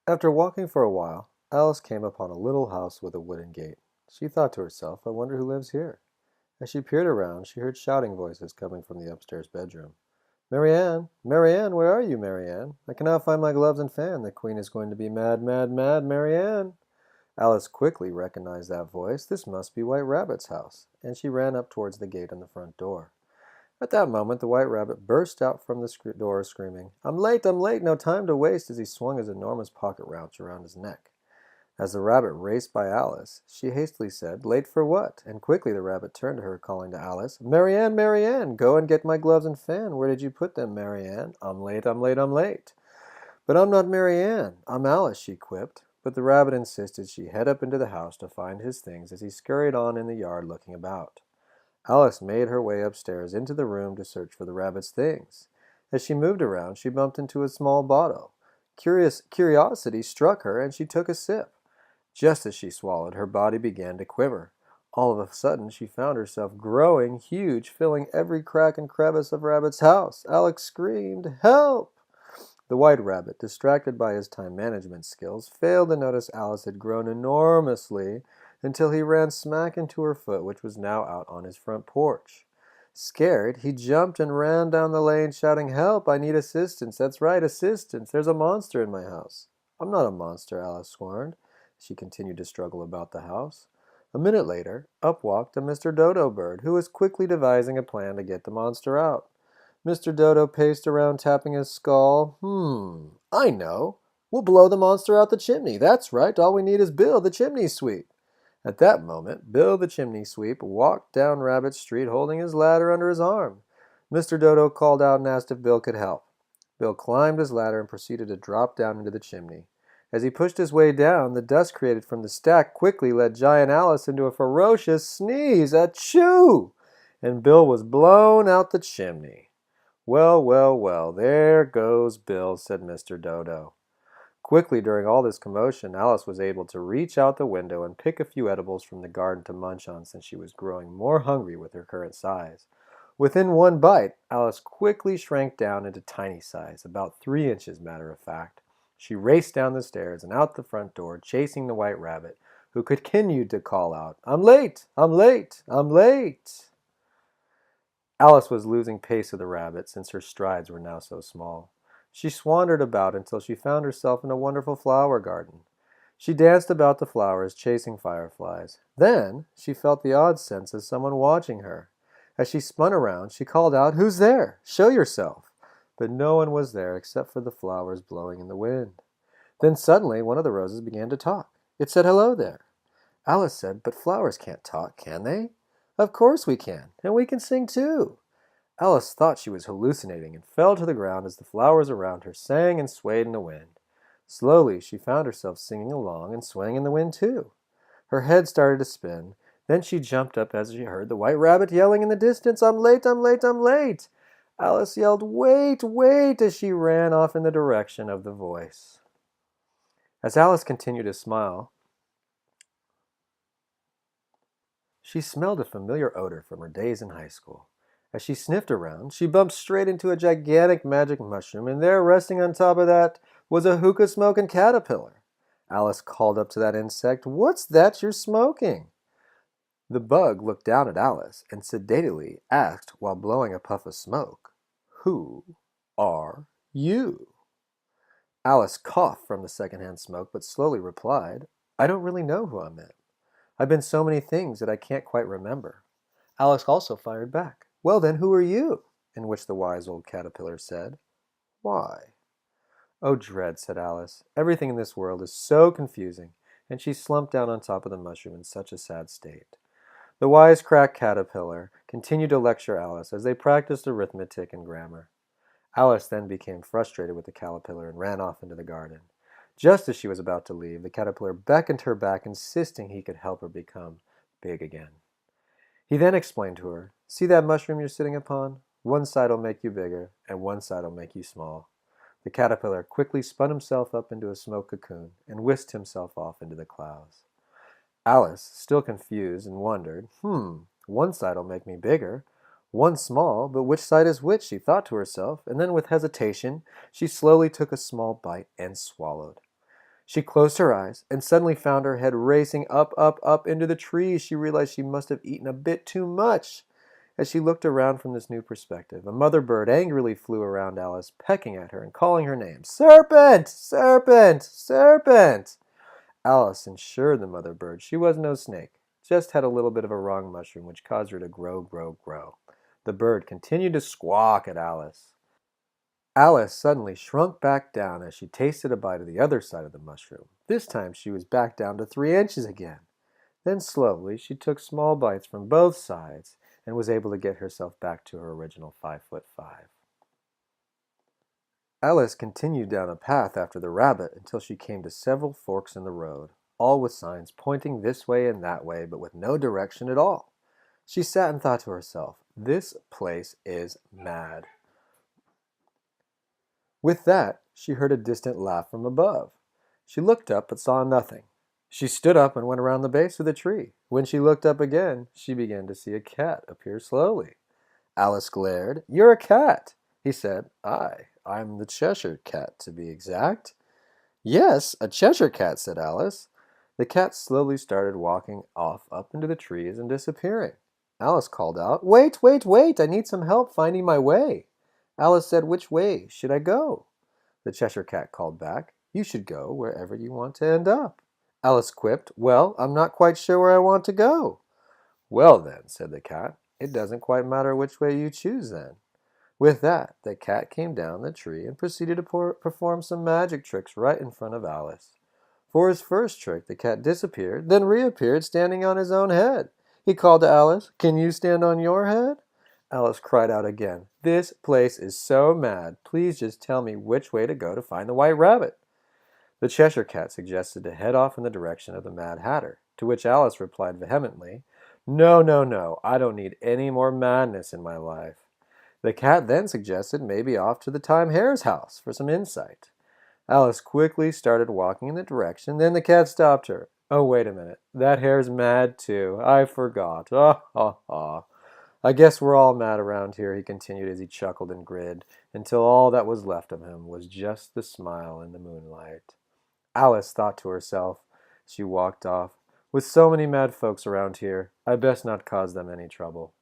After walking for a while, Alice came upon a little house with a wooden gate. She thought to herself, I wonder who lives here. As she peered around, she heard shouting voices coming from the upstairs bedroom. Marianne! Marianne, where are you, Marianne? I cannot find my gloves and fan. The queen is going to be mad, mad, mad, Marianne! Alice quickly recognized that voice. This must be White Rabbit's house, and she ran up towards the gate on the front door. At that moment, the White Rabbit burst out from the door screaming, I'm late, no time to waste," as he swung his enormous pocket pouch around his neck. As the rabbit raced by Alice, she hastily said, Late for what? And quickly the rabbit turned to her, calling to Alice, Marianne, Marianne, go and get my gloves and fan. Where did you put them, Marianne? I'm late, I'm late, I'm late. But I'm not Marianne, I'm Alice, she quipped. But the rabbit insisted she head up into the house to find his things as he scurried on in the yard looking about. Alice made her way upstairs into the room to search for the rabbit's things. As she moved around, she bumped into a small bottle. Curiosity struck her, and she took a sip. Just as she swallowed, her body began to quiver. All of a sudden, she found herself growing huge, filling every crack and crevice of Rabbit's house. Alex screamed, Help! The White Rabbit, distracted by his time management skills, failed to notice Alice had grown enormously until he ran smack into her foot, which was now out on his front porch. Scared, he jumped and ran down the lane, shouting, Help! I need assistance. That's right, assistance. There's a monster in my house. I'm not a monster, Alice warned. She continued to struggle about the house. A minute later, up walked a Mr. Dodo bird, who was quickly devising a plan to get the monster out. Mr. Dodo paced around, tapping his skull. I know. We'll blow the monster out the chimney. That's right, all we need is Bill, the chimney sweep. At that moment, Bill, the chimney sweep, walked down Rabbit Street holding his ladder under his arm. Mr. Dodo called out and asked if Bill could help. Bill climbed his ladder and proceeded to drop down into the chimney. As he pushed his way down, the dust created from the stack quickly led Giant Alice into a ferocious sneeze. Achoo! And Bill was blown out the chimney. Well, well, well, there goes Bill, said Mr. Dodo. Quickly, during all this commotion, Alice was able to reach out the window and pick a few edibles from the garden to munch on, since she was growing more hungry with her current size. Within one bite, Alice quickly shrank down into tiny size, about 3 inches, matter of fact. She raced down the stairs and out the front door, chasing the White Rabbit, who continued to call out, I'm late! I'm late! I'm late! Alice was losing pace of the rabbit, since her strides were now so small. She swandered about until she found herself in a wonderful flower garden. She danced about the flowers, chasing fireflies. Then she felt the odd sense of someone watching her. As she spun around, she called out, Who's there? Show yourself! But no one was there except for the flowers blowing in the wind. Then suddenly one of the roses began to talk. It said, Hello there. Alice said, But flowers can't talk, can they? Of course we can, and we can sing too. Alice thought she was hallucinating and fell to the ground as the flowers around her sang and swayed in the wind. Slowly, she found herself singing along and swaying in the wind too. Her head started to spin. Then she jumped up as she heard the White Rabbit yelling in the distance, I'm late, I'm late, I'm late! Alice yelled, Wait, wait, as she ran off in the direction of the voice. As Alice continued to smile, she smelled a familiar odor from her days in high school. As she sniffed around, she bumped straight into a gigantic magic mushroom, and there, resting on top of that, was a hookah-smoking caterpillar. Alice called up to that insect, What's that you're smoking? The bug looked down at Alice and sedately asked while blowing a puff of smoke, Who are you? Alice coughed from the secondhand smoke, but slowly replied, I don't really know who I'm in. I've been so many things that I can't quite remember. Alice also fired back. Well then, who are you? In which the wise old caterpillar said, Why? Oh, dread, said Alice. Everything in this world is so confusing, and she slumped down on top of the mushroom in such a sad state. The wisecrack caterpillar continued to lecture Alice as they practiced arithmetic and grammar. Alice then became frustrated with the caterpillar and ran off into the garden. Just as she was about to leave, the caterpillar beckoned her back, insisting he could help her become big again. He then explained to her, See that mushroom you're sitting upon? One side will make you bigger, and one side will make you small. The caterpillar quickly spun himself up into a smoke cocoon and whisked himself off into the clouds. Alice, still confused, and wondered, one side will make me bigger, one small, but which side is which, she thought to herself, and then with hesitation, she slowly took a small bite and swallowed. She closed her eyes and suddenly found her head racing up, up, up into the trees. She realized she must have eaten a bit too much. As she looked around from this new perspective, a mother bird angrily flew around Alice, pecking at her and calling her name. Serpent! Serpent! Serpent! Alice assured the mother bird she was no snake, just had a little bit of a wrong mushroom which caused her to grow, grow, grow. The bird continued to squawk at Alice. Alice suddenly shrunk back down as she tasted a bite of the other side of the mushroom. This time she was back down to 3 inches again. Then slowly she took small bites from both sides and was able to get herself back to her original 5'5". Alice continued down a path after the rabbit until she came to several forks in the road, all with signs pointing this way and that way, but with no direction at all. She sat and thought to herself, "This place is mad." With that, she heard a distant laugh from above. She looked up but saw nothing. She stood up and went around the base of the tree. When she looked up again, she began to see a cat appear slowly. Alice glared. "You're a cat," he said. I'm the Cheshire Cat, to be exact." "Yes, a Cheshire Cat," said Alice. The cat slowly started walking off up into the trees and disappearing. Alice called out, "Wait, wait, wait! I need some help finding my way." Alice said, "Which way should I go?" The Cheshire Cat called back, "You should go wherever you want to end up." Alice quipped, "Well, I'm not quite sure where I want to go." "Well then," said the cat, "it doesn't quite matter which way you choose then." With that, the cat came down the tree and proceeded to perform some magic tricks right in front of Alice. For his first trick, the cat disappeared, then reappeared standing on his own head. He called to Alice, "Can you stand on your head?" Alice cried out again, "This place is so mad. Please just tell me which way to go to find the White Rabbit." The Cheshire Cat suggested to head off in the direction of the Mad Hatter, to which Alice replied vehemently, "No, no, no, I don't need any more madness in my life." The cat then suggested maybe off to the Time Hare's house for some insight. Alice quickly started walking in the direction, then the cat stopped her. "Oh, wait a minute. That hare's mad too. I forgot. Ah, ha, ha. I guess we're all mad around here," he continued as he chuckled and grinned, until all that was left of him was just the smile in the moonlight. Alice thought to herself. She walked off. "With so many mad folks around here, I best not cause them any trouble."